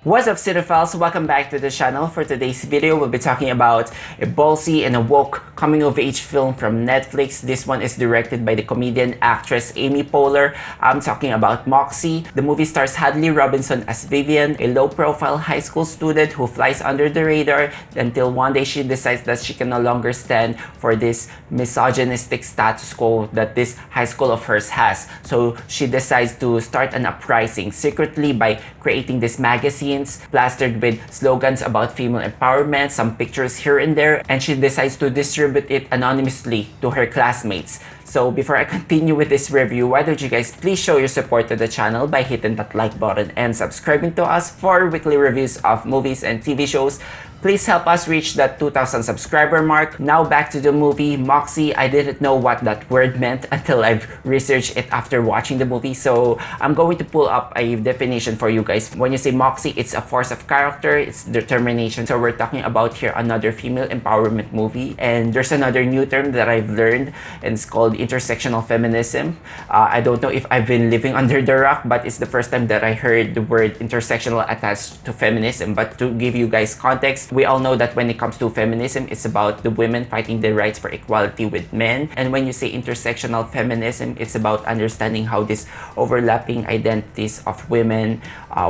What's up, cinephiles? Welcome back to the channel. For today's video, we'll be talking about a ballsy and a woke coming-of-age film from Netflix. This one is directed by the comedian actress Amy Poehler. I'm talking about MOXIE. The movie stars Hadley Robinson as Vivian, a low-profile high school student who flies under the radar until one day she decides that she can no longer stand for this misogynistic status quo that this high school of hers has. So she decides to start an uprising secretly by creating this magazine plastered with slogans about female empowerment, some pictures here and there, and she decides to distribute it anonymously to her classmates. So before I continue with this review, why don't you guys please show your support to the channel by hitting that like button and subscribing to us for weekly reviews of movies and TV shows. Please help us reach that 2,000 subscriber mark. Now back to the movie, MOXIE. I didn't know what that word meant until I've researched it after watching the movie. So I'm going to pull up a definition for you guys. When you say MOXIE, it's a force of character, it's determination. So we're talking about here another female empowerment movie. And there's another new term that I've learned, and it's called intersectional feminism. I don't know if I've been living under the rock, but it's the first time that I heard the word intersectional attached to feminism. But to give you guys context, we all know that when it comes to feminism, it's about the women fighting the rights for equality with men. And when you say intersectional feminism, it's about understanding how these overlapping identities of women,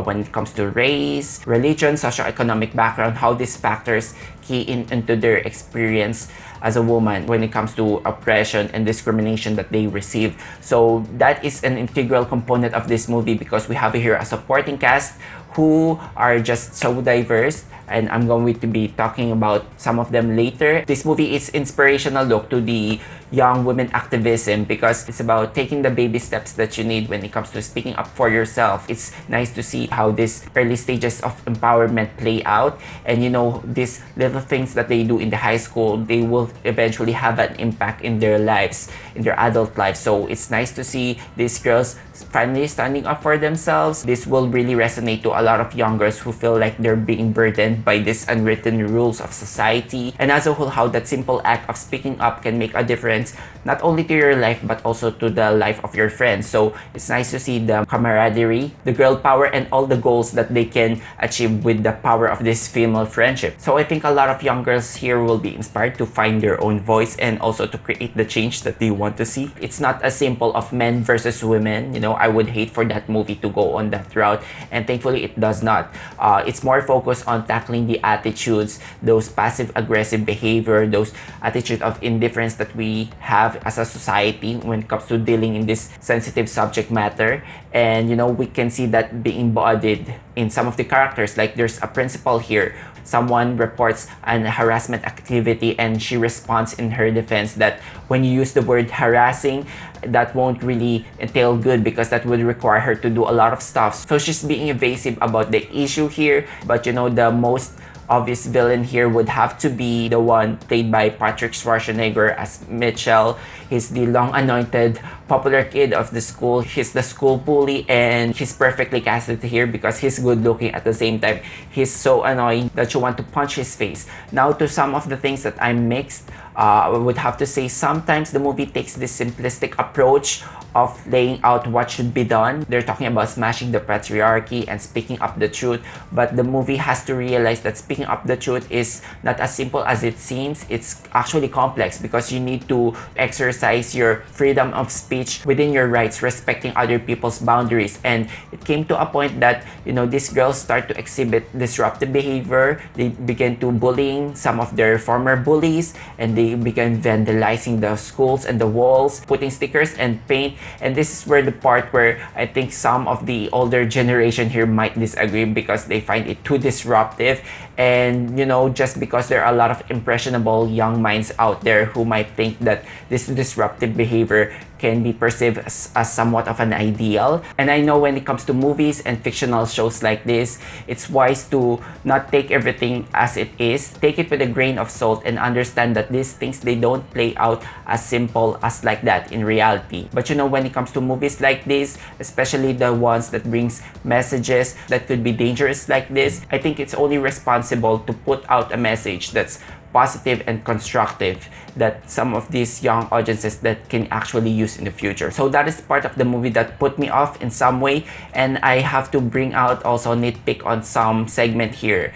when it comes to race, religion, socioeconomic background, how these factors key into their experience as a woman when it comes to oppression and discrimination that they receive. So that is an integral component of this movie because we have here a supporting cast who are just so diverse, and I'm going to be talking about some of them later. This movie is inspirational look to the young women activism because it's about taking the baby steps that you need when it comes to speaking up for yourself. It's nice to see how these early stages of empowerment play out, and you know, these little things that they do in the high school, they will eventually have an impact in their lives, in their adult lives. So it's nice to see these girls finally standing up for themselves. This will really resonate to a lot of young girls who feel like they're being burdened by these unwritten rules of society, and as a whole how that simple act of speaking up can make a difference not only to your life but also to the life of your friends. So it's nice to see the camaraderie, the girl power, and all the goals that they can achieve with the power of this female friendship. So I think a lot of young girls here will be inspired to find their own voice and also to create the change that they want to see. It's not as simple of men versus women. You know, I would hate for that movie to go on that route, and thankfully it does not. It's more focused on tackling the attitudes, those passive-aggressive behavior, those attitude of indifference that we have as a society when it comes to dealing in this sensitive subject matter. And you know, we can see that being embodied in some of the characters. Like there's a principal here. Someone reports an harassment activity and she responds in her defense that when you use the word harassing, that won't really entail good because that would require her to do a lot of stuff. So she's being evasive about the issue here. But you know, the most obvious villain here would have to be the one played by Patrick Schwarzenegger as Mitchell. He's the long-anointed popular kid of the school. He's the school bully, and he's perfectly casted here because he's good-looking at the same time. He's so annoying that you want to punch his face. Now to some of the things that I'm mixed. I would have to say sometimes the movie takes this simplistic approach of laying out what should be done. They're talking about smashing the patriarchy and speaking up the truth, but the movie has to realize that speaking up the truth is not as simple as it seems. It's actually complex because you need to exercise your freedom of speech within your rights, respecting other people's boundaries. And it came to a point that, you know, these girls start to exhibit disruptive behavior. They begin to bullying some of their former bullies, and they began vandalizing the schools and the walls, putting stickers and paint. And this is where the part where I think some of the older generation here might disagree because they find it too disruptive. And you know, just because there are a lot of impressionable young minds out there who might think that this disruptive behavior can be perceived as somewhat of an ideal. And I know when it comes to movies and fictional shows like this, it's wise to not take everything as it is. Take it with a grain of salt and understand that these things, they don't play out as simple as like that in reality. But you know, when it comes to movies like this, especially the ones that brings messages that could be dangerous like this, I think it's only responsible to put out a message that's positive and constructive that some of these young audiences that can actually use in the future. So that is part of the movie that put me off in some way, and I have to bring out also nitpick on some segment here,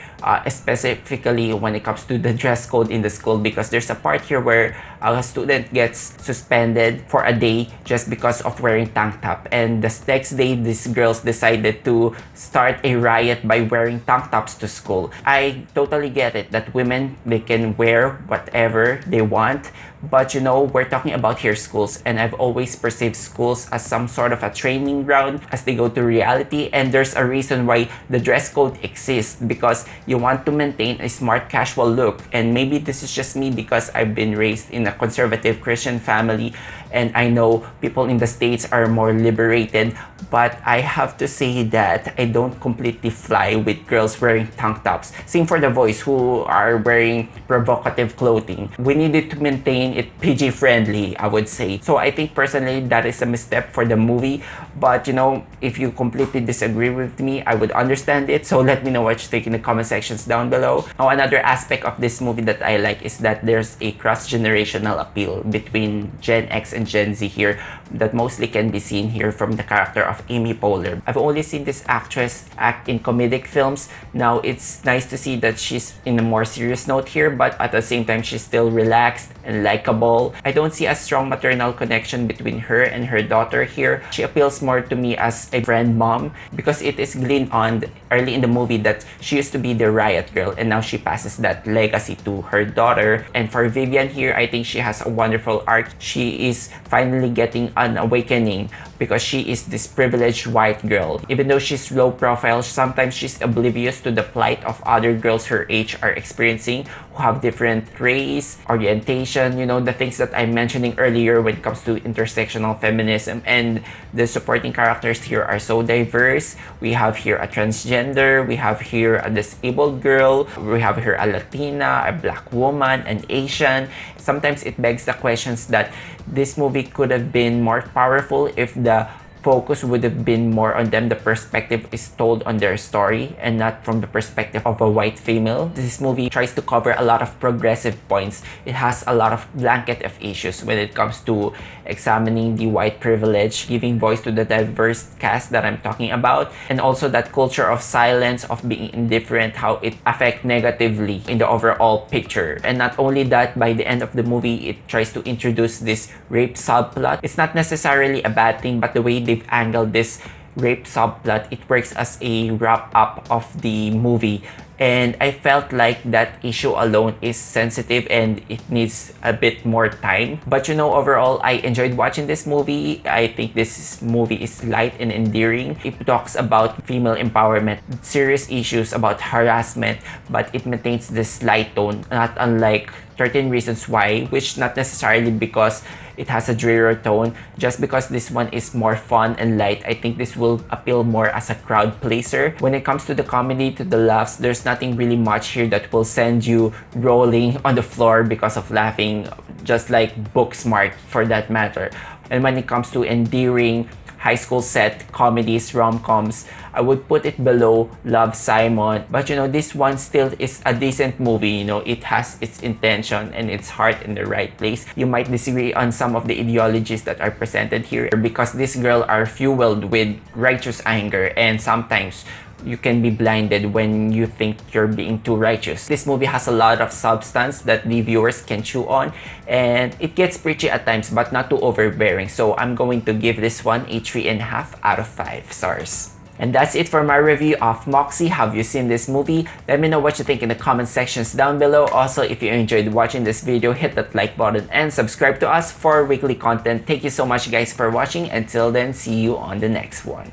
specifically when it comes to the dress code in the school, because there's a part here where a student gets suspended for a day just because of wearing tank top, and the next day these girls decided to start a riot by wearing tank tops to school. I totally get it that women, they can wear whatever they want, but you know, we're talking about here schools, and I've always perceived schools as some sort of a training ground as they go to reality, and there's a reason why the dress code exists, because you want to maintain a smart casual look. And maybe this is just me because I've been raised in a conservative Christian family, and I know people in the States are more liberated, but I have to say that I don't completely fly with girls wearing tank tops. Same for the boys who are wearing provocative clothing. We needed to maintain it PG friendly, I would say. So I think personally that is a misstep for the movie, but you know, if you completely disagree with me, I would understand it. So let me know what you think in the comment sections down below. Now, another aspect of this movie that I like is that there's a cross-generational appeal between Gen X and Gen Z here that mostly can be seen here from the character of Amy Poehler. I've only seen this actress act in comedic films. Now, it's nice to see that she's in a more serious note here, but at the same time, she's still relaxed and likable. I don't see a strong maternal connection between her and her daughter here. She appeals more to me as a friend mom, because it is gleaned on early in the movie that she used to be the riot girl, and now she passes that legacy to her daughter. And for Vivian here, I think she has a wonderful arc. She is finally getting an awakening because she is this privileged white girl. Even though she's low profile, sometimes she's oblivious to the plight of other girls her age are experiencing, who have different race, orientation, you know, the things that I'm mentioning earlier when it comes to intersectional feminism. And the supporting characters here are so diverse. We have here a transgender, we have here a disabled girl, we have here a Latina, a black woman, an Asian. Sometimes it begs the questions that this movie could have been more powerful if the focus would have been more on them. The perspective is told on their story and not from the perspective of a white female. This movie tries to cover a lot of progressive points. It has a lot of blanket of issues when it comes to examining the white privilege, giving voice to the diverse cast that I'm talking about, and also that culture of silence, of being indifferent, how it affects negatively in the overall picture. And not only that, by the end of the movie, it tries to introduce this rape subplot. It's not necessarily a bad thing, but the way they've angled this rape subplot, it works as a wrap-up of the movie. And I felt like that issue alone is sensitive and it needs a bit more time. But you know, overall, I enjoyed watching this movie. I think this movie is light and endearing. It talks about female empowerment, serious issues about harassment, but it maintains this light tone, not unlike 13 Reasons Why, which not necessarily because it has a drearier tone, just because this one is more fun and light. I think this will appeal more as a crowd pleaser. When it comes to the comedy, to the laughs, there's nothing really much here that will send you rolling on the floor because of laughing, just like Booksmart for that matter. And when it comes to endearing high school set comedies, rom-coms, I would put it below Love, Simon. But you know, this one still is a decent movie. You know, it has its intention and its heart in the right place. You might disagree on some of the ideologies that are presented here, because these girls are fueled with righteous anger, and sometimes you can be blinded when you think you're being too righteous. This movie has a lot of substance that the viewers can chew on, and it gets preachy at times, but not too overbearing. So I'm going to give this one a 3.5 out of 5 stars. And that's it for my review of MOXIE. Have you seen this movie? Let me know what you think in the comment sections down below. Also, if you enjoyed watching this video, hit that like button and subscribe to us for weekly content. Thank you so much guys for watching. Until then, see you on the next one.